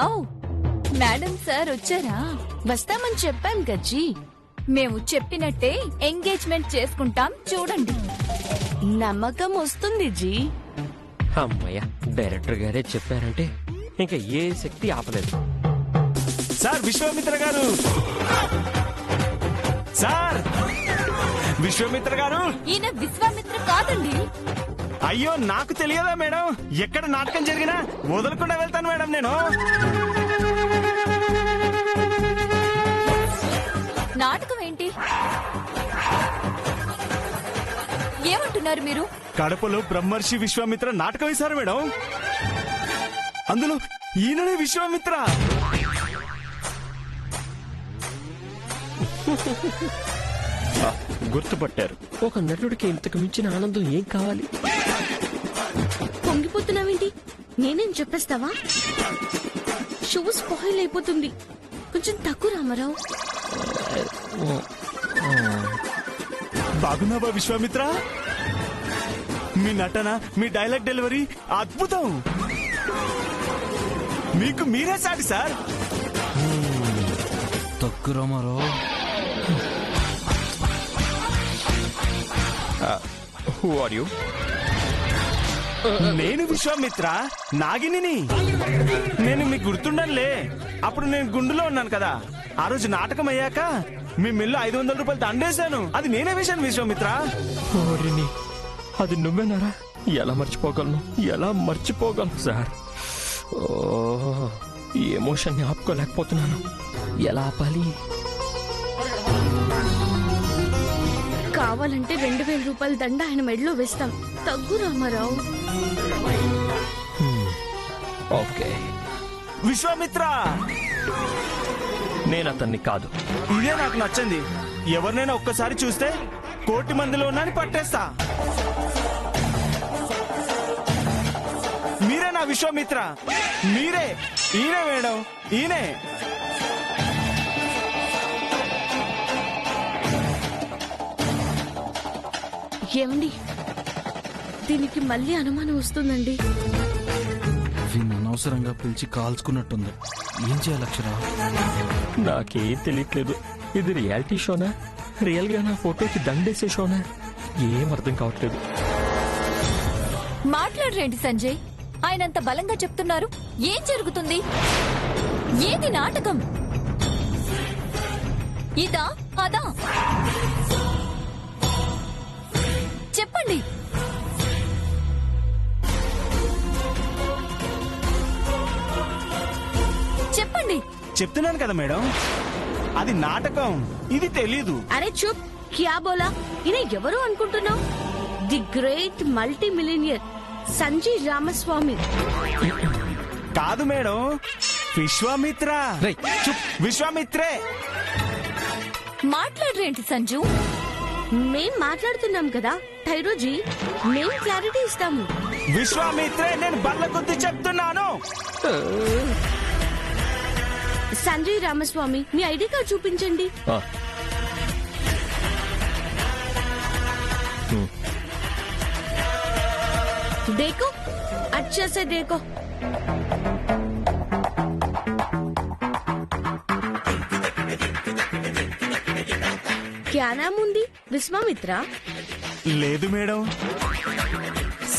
ఔ, madam sir వచ్చారా? వస్తామని చెప్పాం గజ్జి. మేము చెప్పినట్టే ఎంగేజ్మెంట్ చేసుకుంటాం, చూడండి. నమ్మకం వస్తుంది జీ. అమ్మయ్య, డైరెక్టర్ గారే చెప్పారంటే ఇంకా ఏ శక్తి ఆపలేదు. సార్ విశ్వామిత్ర గారు, సార్ విశ్వామిత్ర గారు. ఈయన విశ్వామిత్ర కాదండి. అయ్యో, నాకు తెలియదా మేడం? ఎక్కడ నాటకం జరిగినా వదలకుండా వెళ్తాను మేడం నేను. నాటకం ఏంటి? ఏమంటున్నారు మీరు? కడపలో బ్రహ్మర్షి విశ్వామిత్ర నాటకం వేశారు మేడం. అందులో ఈయననే విశ్వామిత్ర. గుర్తుపట్టారు. ఒక నటుడికి ఇంతకు మించిన ఆనందం ఏం కావాలి? పొంగిపోతున్నావేంటి? నేనేం చెప్పేస్తావా? షో స్పాయిల్ అయిపోతుంది. కొంచెం తక్కువ రామారావు. బాగున్నావా విశ్వామిత్ర? మీ నటన, మీ డైలాగ్ డెలివరీ అద్భుతం. మీకు మీరే సాటి సార్. తక్కువ రామారావు. Who are you? నేను విశ్వామిత్ర, నాగిని. నేను మీకు గుర్తుండనులే. అప్పుడు నేను గుండులో ఉన్నాను కదా. ఆ రోజు నాటకం అయ్యాక మీ మిల్లు 500 రూపాయలు దండేశాను. అది నేనే వేశాను విశ్వామిత్ర. ఓరిని, అది నువ్వేనారా? ఎలా మర్చిపోగలను, ఎలా మర్చిపోగలను సార్? ఓ, ఈ ఎమోషన్ ని ఆపుకోలేకపోతున్నాను. ఎలా ఆపాలి? కావాలంటే 2000 రూపాయల దండ ఆయన మెడలో వేస్తాం. తగ్గు రామారావు. ఓకే. విశ్వామిత్ర, నేను అతన్ని కాదు. ఇదే నాకు నచ్చింది. ఎవరినైనా ఒక్కసారి చూస్తే 1,000,000 మందిలో ఉన్నాని పట్టేస్తా. మీరే నా విశ్వామిత్ర. మీరే. ఈయనే మేడం, ఈయనే. ఏమండి, దీనికి మళ్ళీ అనుమానం వస్తుందండి. వీణ్ణి అనవసరంగా పిలిచి కాల్చుకున్నట్టుంది. ఏం చేయాలి అక్షర? నాకేం తెలియట్లేదు. ఇది రియాలిటీ షోనా, రియల్ గా నా ఫోటోకి దండేసే షోనా? ఏం అర్థం కావట్లేదు. మాట్లాడరేంటి సంజయ్? ఆయనంత బలంగా చెప్తున్నారు. ఏం జరుగుతుంది? ఏది నాటకం? ఇదా అదా? చెప్పండి. చెప్పండి. చెప్తున్నాను కదా మేడం, అది నాటకం. ఇది తెలీదు. అరే చూప్, క్యా బోలా? ఈయన ఎవరు అనుకుంటున్నావు? The great multi millionaire Sanjay Ramaswamy. కాదు మేడం, విశ్వామిత్ర. రేయ్, చూప్. విశ్వామిత్రే. మాట్లాడరేంటి సంజు? మేం మాట్లాడుతున్నాం కదా థైరోజీ, మేం క్లారిటీ ఇస్తాము. విశ్వామిత్రే, నేను బల్ల కొద్ది చెప్తున్నాను. సంజయ్ రామస్వామి, మీ ఐడి కార్డ్ చూపించండి. देखो, अच्छा से देखो. क्या नाम ఉంది? విశ్వామిత్ర? లేదు మేడం,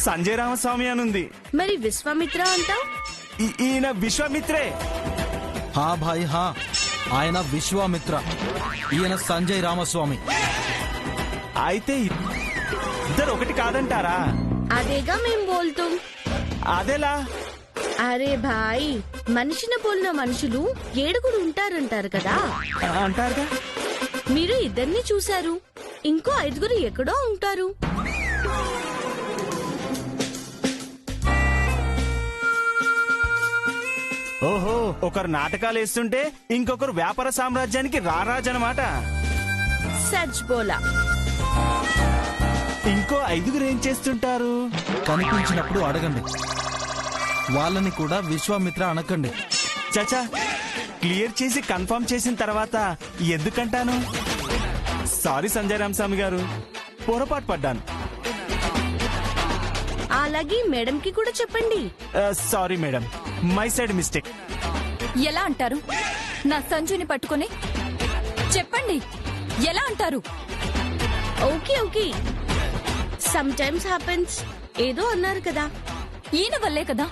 సంజయ్ రామస్వామి అనుంది. మరి విశ్వామిత్ర అంటావు? ఈయన విశ్వామిత్రే. హా భాయ్ హా, ఆయన విశ్వామిత్ర, ఈయన సంజయ్ రామస్వామి. అయితే ఇద్దరు ఒకటి కాదంటారా? అదేగా మేం బోల్తాం. అదేలా? అరే భాయ్, మనిషిని పోలిన మనుషులు 7 ఉంటారంటారు కదా. అంటారుగా. మీరు ఇద్దరిని చూశారు, ఇంకో 5 ఎక్కడో ఉంటారు. ఓహో, ఒకరు నాటకాలు వేస్తుంటే ఇంకొకరు వ్యాపార సామ్రాజ్యానికి రారాజనమాట. సచ్ బోలా. ఇంకో 5 ఏం చేస్తుంటారు? కనిపించినప్పుడు అడగండి, వాళ్ళని కూడా విశ్వామిత్ర అనకండి. చచా, క్లియర్ చేసి కన్ఫర్మ్ చేసిన తర్వాత ఎందుకంటాను? సారీ సంజయ్ రామస్వామి గారు, పొరపాటు పడ్డాను. అలాగే మేడం కి కూడా చెప్పండి. Sorry madam, my side mistake. ఎలా అంటారు? నా సంజుని పట్టుకొని చెప్పండి, ఎలా అంటారు? Okay okay, some times happens. ఏదో అన్నారు కదా. ఈయన వల్లే కదా.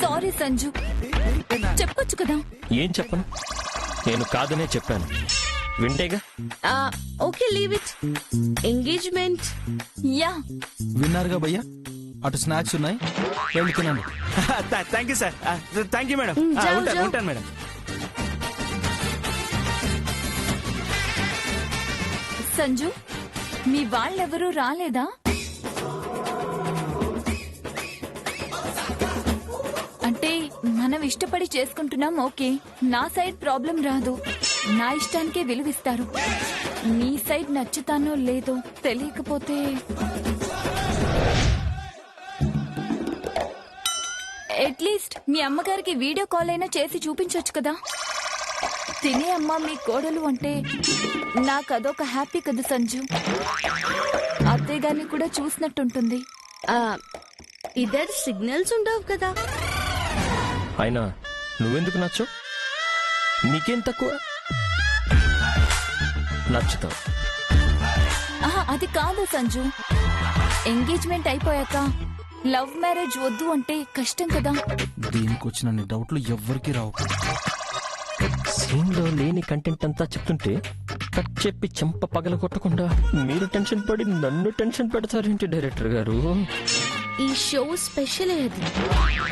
సారీ సంజు, చెప్పొచ్చు కదా. ఏం చెప్పను, నేను కాదనే చెప్పాను. వింటేగా. Okay, leave it. Engagement. Yeah, విన్నారుగా భయ్యా, అటు స్నాక్స్ ఉన్నాయి, వెళ్ళి తినండి. Thank you sir, thank you madam. జాओ, ఉంటాను జాओ. ఉంటాను మేడం. సంజు, మీ వాళ్ళెవరూ రాలేదా? అంటే మనం ఇష్టపడి చేసుకుంటున్నాం, ఓకే. నా సైడ్ ప్రాబ్లం రాదు, నా ఇష్టానికే విలువిస్తారు. మీ సైడ్ నచ్చుతానో లేదో తెలియకపోతే అట్లీస్ట్ మీ అమ్మగారికి వీడియో కాల్ అయినా చేసి చూపించొచ్చు కదా. తినే అమ్మ మీ కోడలు అంటే నాకు అదొక హ్యాపీ కదా సంజు. అత్తయ్య గారిని కూడా చూసినట్టుంటుంది. ఇద్దరు సిగ్నల్స్ ఉండవు కదా. అయినా నువ్వెందుకు నచ్చవు? నీకేం తక్కువ? నచ్చుతావు. ఆహా, అది కాదు సంజు. ఎంగేజ్మెంట్ అయిపోయాక లవ్ మ్యారేజ్ వద్దు అంటే కష్టం కదా. దీనికి వచ్చిన డౌట్లు ఎవ్వరికి రావు. సీన్ లో లేని కంటెంట్ అంతా చెప్తుంటే కట్ చెప్పి చెంప పగల కొట్టకుండా మీరు టెన్షన్ పడి నన్ను టెన్షన్ పెడతారేంటి డైరెక్టర్ గారు? ఈ షో స్పెషల్ అది.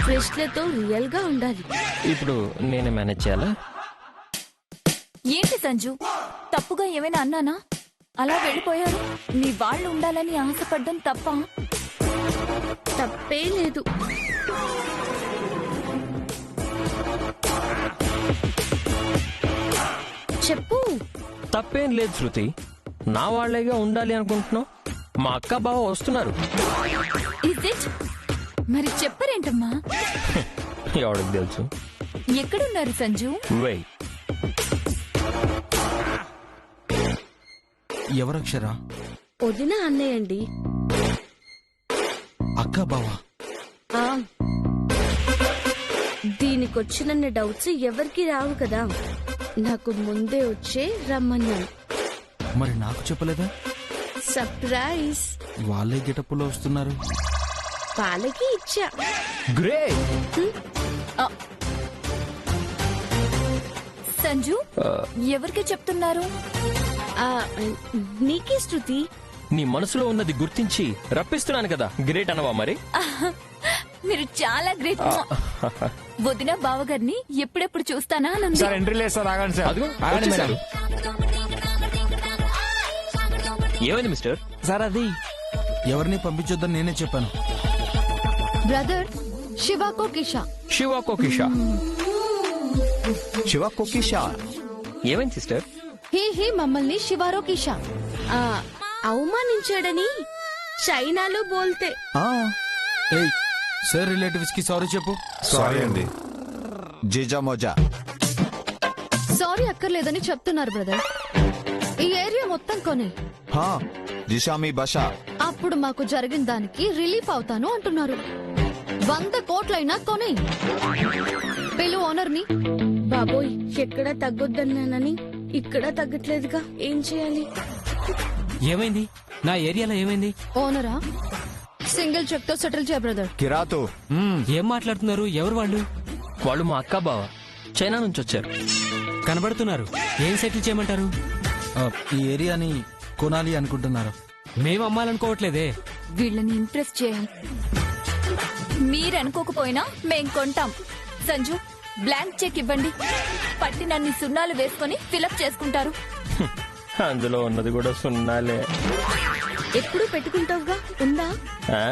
ఫ్రెష్లతో రియల్ గా ఉండాలి. ఇప్పుడు నేనే మేనేజ్ చేయాలా? ఏంటి సంజు, తప్పుగా ఏమైనా అన్నానా? అలా వెళ్ళిపోయారు. మీ వాళ్ళు ఉండాలని ఆశపడ్డం తప్ప? తప్పే లేదు. చెప్పు. తప్పేం లేదు శృతి, నా వాళ్లేగా ఉండాలి అనుకుంటున్నావు. మా అక్క బావ వస్తున్నారు. Is it? మరి చెప్పరేంటమ్మా? ఎవరికి తెలుసు? ఎక్కడున్నారు సంజు? వెయ్, ఎవరక్షరా? వదిన అన్నయ్యండి. అక్క బావా? ఆ, దీనికొచ్చినన్న డౌట్స్ ఎవరికి రావు కదా. నాకు ముందే వచ్చే రమ్మన్నాను. మరి నాకు చెప్పలేదా? సర్ప్రైజ్. వాళ్ళే గెటప్పులో వస్తున్నారు. వాళ్ళకి ఇచ్చా. గ్రేట్. సంజు, ఎవరికి చెప్తున్నారు? ఆ, నీకే శృతి. నీ మనసులో ఉన్నది గుర్తించి రప్పిస్తున్నాను కదా, గ్రేట్ అనవా మరి? మీరు చాలా గ్రేట్. వదిన బావగారిని ఎప్పుడెప్పుడు చూస్తానా అని ఉంది. ఎంట్రీ లేదు సార్, ఆగండి సార్. అదిగో ఆగండి వచ్చేసారు. మేడం. ఏమైంది మిస్టర్? సార్ అది ఎవరిని పంపించొద్దని నేనే చెప్పాను. బ్రదర్ శివాకో కిషా. శివాకో కిషా. శివ కుకిషా. ఏమైంది సిస్టర్? హే మమ్మల్ని శివారో కిషా. ఆ, అవమానించాడని చైనాలో బోల్తే. ఏయ్, సార్ రిలేటివ్స్ కి సారీ చెప్పు. సారీ అండి, జీజా మోజా. సారీ అక్కర్లేదని చెప్తున్నారు బ్రదర్. ఈ ఏరియా మొత్తం కొనే. హా, దిశా మీ బషా. అప్పుడు మాకు జరిగిన దానికి రిలీఫ్ అవుతాను అంటున్నారు. 100 కోట్లైనా కొనే. పిలు ఓనర్ ని. బాబోయ్, ఎక్కడ తగ్గొద్దన్నానని ఇక్కడ తగ్గట్లేదుగా. ఏం చేయాలి? ఏమైంది? నా ఏరియాలో ఏమైంది? ఓనరా? సింగిల్ చెక్ తో సెటిల్ చేయ బ్రదర్. కిరాతు. ఏం మాట్లాడుతున్నారు? ఎవరు వాళ్ళు? వాళ్ళు మా అక్క బావ, చైనా నుంచి వచ్చారు. కనబడుతున్నారు. ఏం సెటిల్ చేయమంటారు? ఈ ఏరియాని కొనాలి అనుకుంటున్నారు. మేము అమ్మాలనుకోవట్లేదే. వీళ్ళని ఇంప్రెస్ చేయాలి. మీరనుకోకపోయినా మేం కొంటాం. సంజు, బ్లాంక్ చెక్ ఇవ్వండి. పట్టినన్ని సున్నాలు వేసుకొని ఫిలప్ చేసుకుంటారు. అందులో ఉన్నది కూడా సున్నాలే. ఎప్పుడు పెట్టుకుంటావుగా, ఉందా? ఆ,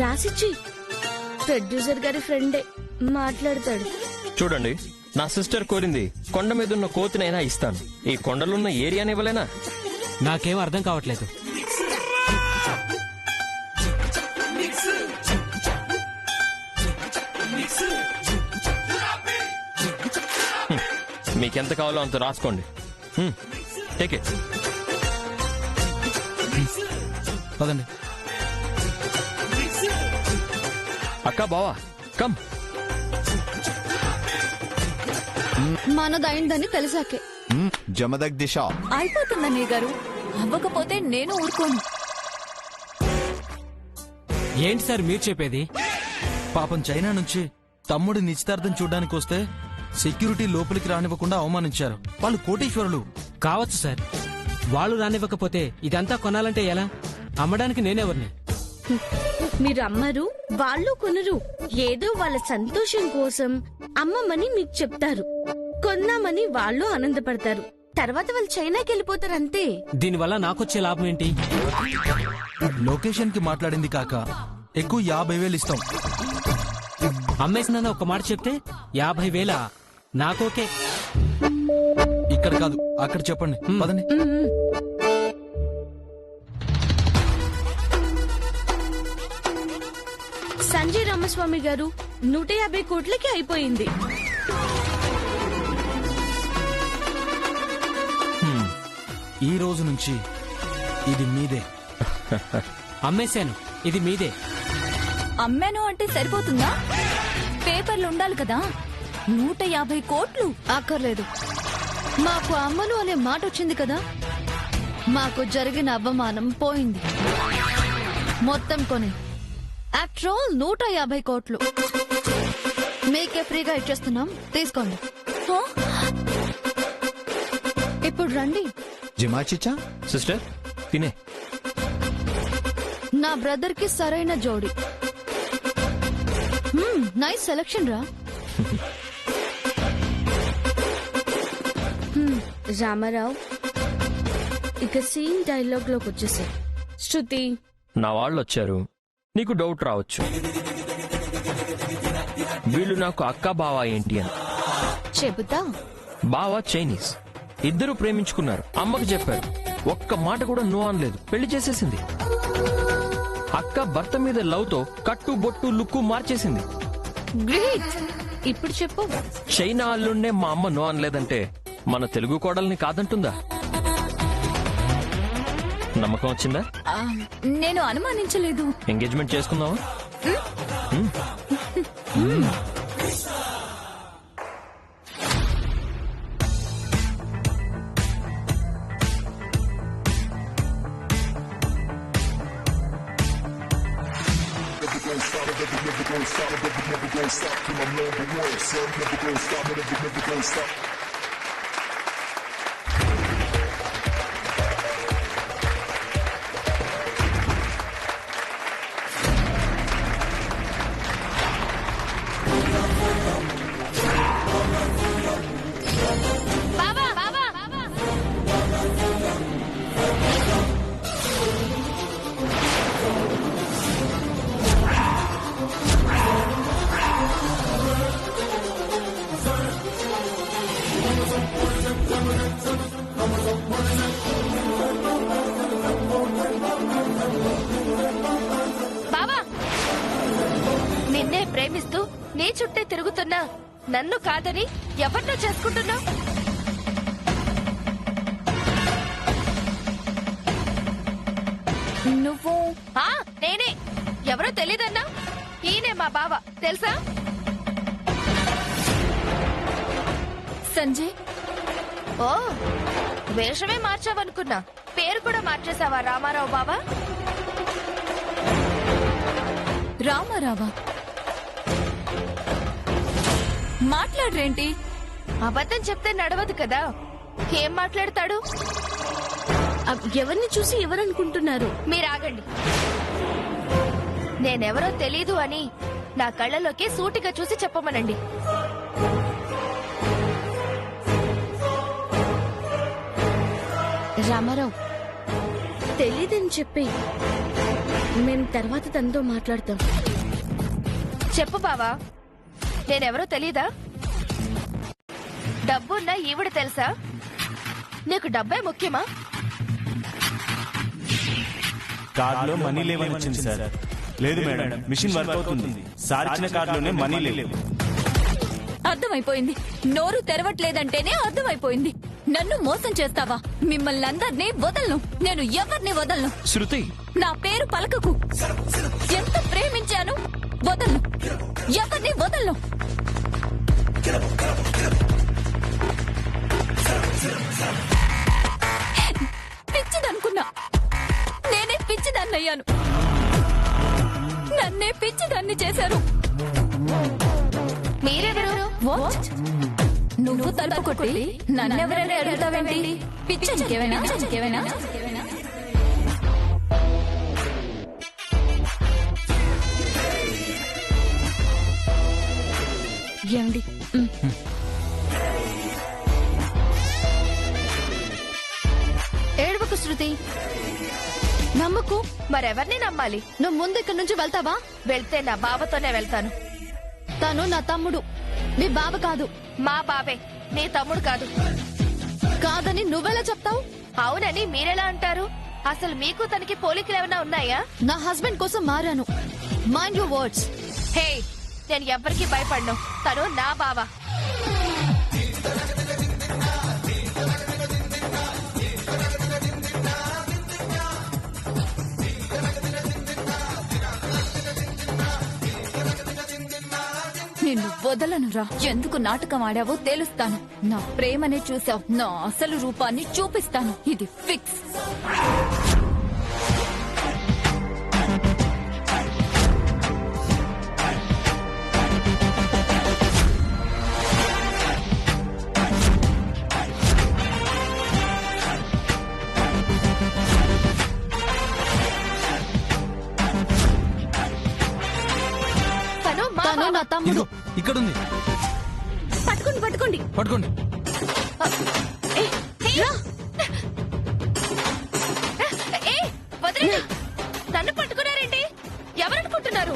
రాసిచ్చి. ప్రొడ్యూసర్ గారి ఫ్రెండే మాట్లాడతాడు. చూడండి, నా సిస్టర్ కోరింది కొండ మీద ఉన్న కోతినైనా ఇస్తాను. ఈ కొండలున్న ఏరియాని ఇవ్వలేనా? నాకేం అర్థం కావట్లేదు. మీకెంత కావాలో అంత రాసుకోండి. Take it. పదండి. అక్క బావా కమ్. మనదైందని తెలిసాకే జమదగ్ దిశ. అయిపోతుంది అన్నయ్య గారు. అవ్వకపోతే నేను ఊరుకోను. ఏంటి సార్ మీరు చెప్పేది? పాపం చైనా నుంచి తమ్ముడి నిశ్చితార్థం చూడ్డానికి వస్తే సెక్యూరిటీ లోపలికి రానివ్వకుండా అవమానించారు. వాళ్ళు కోటీశ్వరులు. కావచ్చు సార్, వాళ్ళు రానివ్వకపోతే ఇదంతా కొనాలంటే ఎలా? అమ్మడానికి నేనెవరిని? మీరు అమ్మరు, వాళ్ళు కొనరు. ఏదో వాళ్ళ సంతోషం కోసం అమ్మమని మీకు చెప్తారు. కొన్నామని వాళ్ళు ఆనందపడతారు. తర్వాత వాళ్ళు చైనాకి వెళ్ళిపోతారు అంతే. దీనివల్ల నాకొచ్చే లాభం ఏంటి? లొకేషన్ కి మాట్లాడింది కాక ఎక్కువ 50,000 ఇస్తాం. అమ్మేసిందని ఒక మాట చెప్తే 50,000 నాకోకే. ఇక్కడ కాదు, అక్కడ చెప్పండి. పదండి. సంజయ్ రామస్వామి గారు 150 కోట్లకి అయిపోయింది. ఈ రోజు నుంచి ఇది మీదే. అమ్మేశాను, ఇది మీదే. అమ్మాను అంటే సరిపోతుందా? పేపర్లు ఉండాలి కదా. 150 కోట్లు అక్కర్లేదు. మాకు అమ్మను అనే మాట వచ్చింది కదా, మాకు జరిగిన అవమానం పోయింది. మొత్తం కొని. ఆఫ్టర్ ఆల్ 150 కోట్లు మీకే ఫ్రీగా ఇచ్చేస్తున్నాం, తీసుకోండి. హా? ఇప్పుడు రండి. జిమా చిచ్చా. సిస్టర్ తినే. నా బ్రదర్ కి సరైన జోడి. నైస్ సెలక్షన్ రా. రామారావు, ఇక సీన్ డైలాగ్ లోకి వచ్చేసారు. శృతి, నా వాళ్ళు వచ్చారు, నీకు డౌట్ రావచ్చు, వీళ్ళు నాకు అక్క బావా ఏంటి అని. చెబుతా. బావా చైనీస్, ఇద్దరు ప్రేమించుకున్నారు. అమ్మకి చెప్పారు, ఒక్క మాట కూడా నో అనలేదు, పెళ్లి చేసేసింది. అక్క భర్త మీద లవ్ తో కట్టు బొట్టు లుక్కు మార్చేసింది. గ్రేట్. ఇప్పుడు చెప్పు. చైనా అల్లుండే మా అమ్మ నో అనలేదంటే మన తెలుగు కోడల్ని కాదంటుందా? నమ్మకం వచ్చిందా? ఆ, నేను అనుమానించలేదు. ఎంగేజ్మెంట్ చేసుకుందామా? బావా, నిన్నే ప్రేమిస్తూ నీ చుట్టే తిరుగుతున్నా నన్ను కాదని ఎవరినో చేసుకుంటున్నావు? నువ్వు నేనే. ఎవరో తెలీదన్నా? ఈయనే మా బావ, తెలుసా? సంజయ్. ఓ, వేషమే మార్చావనుకున్నా, పేరు కూడా మార్చేసావా రామారావు బావా? రామారావా? మాట్లాడరేంటి? అబద్ధం చెప్తే నడవదు కదా. ఏం మాట్లాడతాడు? ఎవరిని చూసి ఎవరనుకుంటున్నారు? మీరు ఆగండి. నేనెవరో తెలీదు అని నా కళ్ళలోకి సూటిగా చూసి చెప్పమనండి. రామారావు, తెలీదని చెప్పి మేం తర్వాత తనతో మాట్లాడతాం. చెప్పు బావా, నేనెవరో తెలీదా? డబ్బున్న ఈవిడ తెలుసా? నీకు డబ్బే ముఖ్యమా? కార్డులో మనీ లేవని వచ్చింది సార్. లేదు మేడం, మిషన్ వర్క్ అవుతుంది. సార్ ఇచ్చిన కార్డులోనే మనీ లేవు. అర్థమైపోయింది. నోరు తెరవట్లేదంటేనే అర్థమైపోయింది. నన్ను మోసం చేస్తావా? మిమ్మల్ని అందరినీ వదలను. నేను ఎవరిని వదలను. శృతి నా పేరు పలకకు. ఎంత ప్రేమించాను. వదలను. ఎవరిని వదలను. పిచ్చిదనుకున్నా. నేనే పిచ్చిదాన్నయ్యాను. నన్నే పిచ్చిదాన్ని చేశారు. మీరెవరు? What? నువ్వు తలుపు కొట్టి నన్నెవరైనా అడుగుతావేంటి? పిచ్చనికేమైనా? ఏమండి ఏడవకు శృతి. నమ్మకు. మరెవరిని నమ్మాలి? నువ్వు ముందు ఇక్కడి నుంచి వెళ్తావా? వెళ్తే నా బావతోనే వెళ్తాను. తను నా తమ్ముడు, మీ బావ కాదు. మా బాబే, నీ తమ్ముడు కాదు. కాదని నువ్వెలా చెప్తావు? అవునని మీరెలా అంటారు? అసలు మీకు తనకి పోలికలు ఏమైనా ఉన్నాయా? నా హస్బెండ్ కోసం మారాను. Mind your words. హే, నేను ఎవ్వరికి భయపడను. తను నా బావ. నిన్ను వదలనురా. ఎందుకు నాటకం ఆడావో తేలుస్తాను. నా ప్రేమనే చూసావు. నా అసలు రూపాన్ని చూపిస్తాను. ఇది ఫిక్స్. తను మా తను బావ. నా తమ్ముడు. ఇదిగో ఇక్కడుంది. పట్టుకోండి పట్టుకోండి. పట్టుకోండి. రా. ఏ, వదలండి. నన్ను పట్టుకున్నారేంటి? ఎవరనుకుంటున్నారు?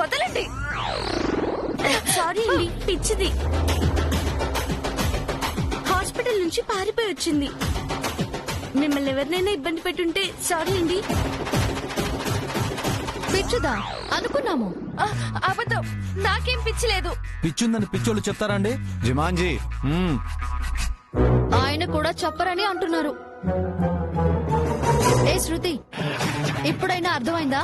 వదలండి. సారీ అండి, పిచ్చిది. హాస్పిటల్ నుంచి పారిపోయి వచ్చింది. మిమ్మల్ని ఎవరినైనా ఇబ్బంది పెట్టుంటే సారీ అండి. పిచ్చుదా అనుకున్నాము. అబద్ధం. నాకేం పిచ్చిలేదు. పిచ్చుందని పిచ్చోళ్ళు చెప్తారా అండి? జిమాంజీ ఆయన కూడా చెప్పరని అంటున్నారు. ఏ శృతి, ఇప్పుడైనా అర్థమైందా?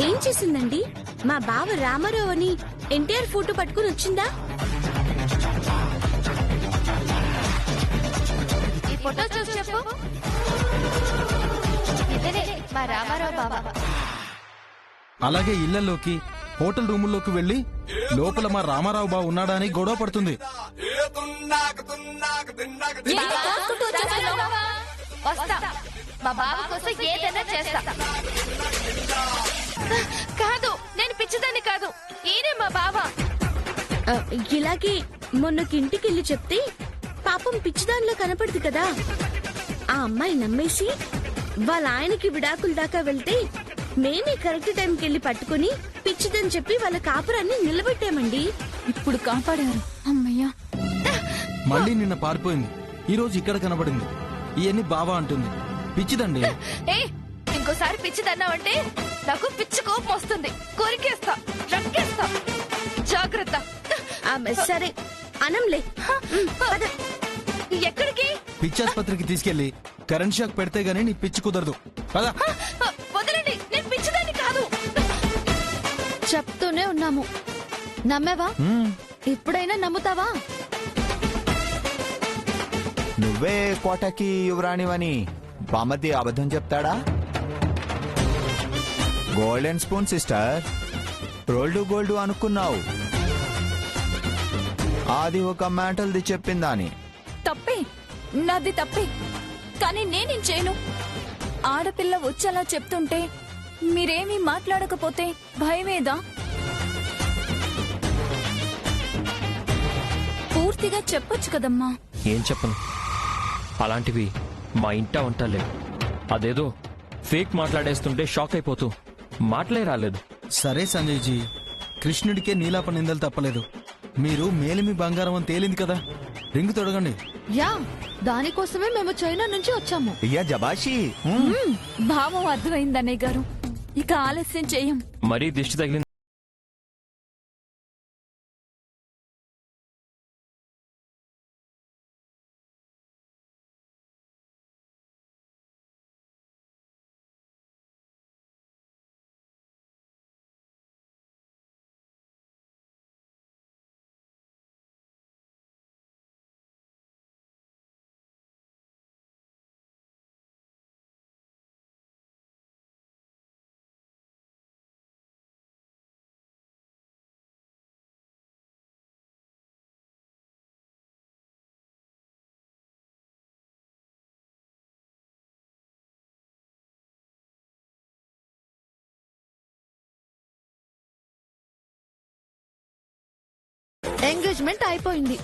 ఏం చేసిందండి? మా బావ రామారావు అని ఎన్టీఆర్ ఫోటో పట్టుకుని వచ్చిందా? ఈ ఫోటో చూసి చెప్పు. ఇతనే మా రామారావు బావ. అలాగే ఇళ్లలోకి హోటల్ రూముల్లోకి వెళ్లి లోపల మా రామారావు బావ ఉన్నాడా అని గొడవ పడుతుంది. ఏంటి కాసుకుంటూ వచ్చేస్తున్నావు? వస్తా. మా బావ కోసం ఏదైనా చేస్తా. కాదు, నేను పిచ్చిదాన్ని కాదు. ఈయనే మా బావ. ఆ, ఇలాగే మొన్నకి ఇంటికి వెళ్ళి చెప్తే పాపం పిచ్చిదానిలో కనపడదు కదా. ఆ అమ్మాయి నమ్మేసి వాళ్ళ ఆయనకి విడాకుల దాకా వెళ్తే మేమే కరెక్ట్ టైంకి వెళ్ళి పట్టుకుని పిచ్చిదని చెప్పి వాళ్ళ కాపురాన్ని నిలబెట్టామండి. ఇప్పుడు కాపాడారు. అమ్మయ్యా. మళ్ళీ నిన్న పారిపోయింది. ఈ రోజు ఇక్కడ కనబడింది. ఇవన్నీ బావా అంటుంది. పిచ్చిదండి. ఏ, ఇంకోసారి పిచ్చిదన్నావంటే నాకు పిచ్చి కోపం వస్తుంది. కొరికేస్తా, రక్కేస్తా. జాగ్రత్త. ఆ, సరే అనంలే. పద. ఎక్కడికి? పిచ్చాసుపత్రికి తీసుకెళ్లి కరెంట్ షాక్ పెడితే గానీ నీ పిచ్చి కుదరదు. పద. వదలండి, నేను పిచ్చిదాన్ని కాదు. చెప్తూనే ఉన్నాము. నమ్మేవా? ఇప్పుడైనా నమ్ముతావా? నువ్వే కోటకి యువరాణివని బామతి అబద్ధం చెప్తాడా? గోల్డెన్ స్పూన్ సిస్టర్, రోల్డ్ అనుకున్నావు. అది ఒక మ్యాంటల్ది చెప్పిందాని. తప్పే. నాది తప్పే. కానీ నేనేం చేయను. ఆడపిల్ల వచ్చేలా చెప్తుంటే మీరేమీ మాట్లాడకపోతే భయమేదా? పూర్తిగా చెప్పొచ్చు కదమ్మా. ఏం చెప్పను. అలాంటివి మా ఇంటా ఉంటాలే. అదేదో ఫేక్ మాట్లాడేస్తుంటే షాక్ అయిపోతూ మాటలే రాలేదు. సరే సంజయ్ జీ, కృష్ణుడికే నీలాప నిందలు తప్పలేదు. మీరు మేలిమి బంగారం అని తేలింది కదా, రింగు తొడగండి. యా, దానికోసమే మేము చైనా నుంచి వచ్చాము. ఇయ్యా జబాషి. భావం అర్థమైందన్నయ్య గారు. ఇక ఆలస్యం చేయం. మరీ దిష్టి తగిలింది. ఎంగేజ్మెంట్ అయిపోయింది.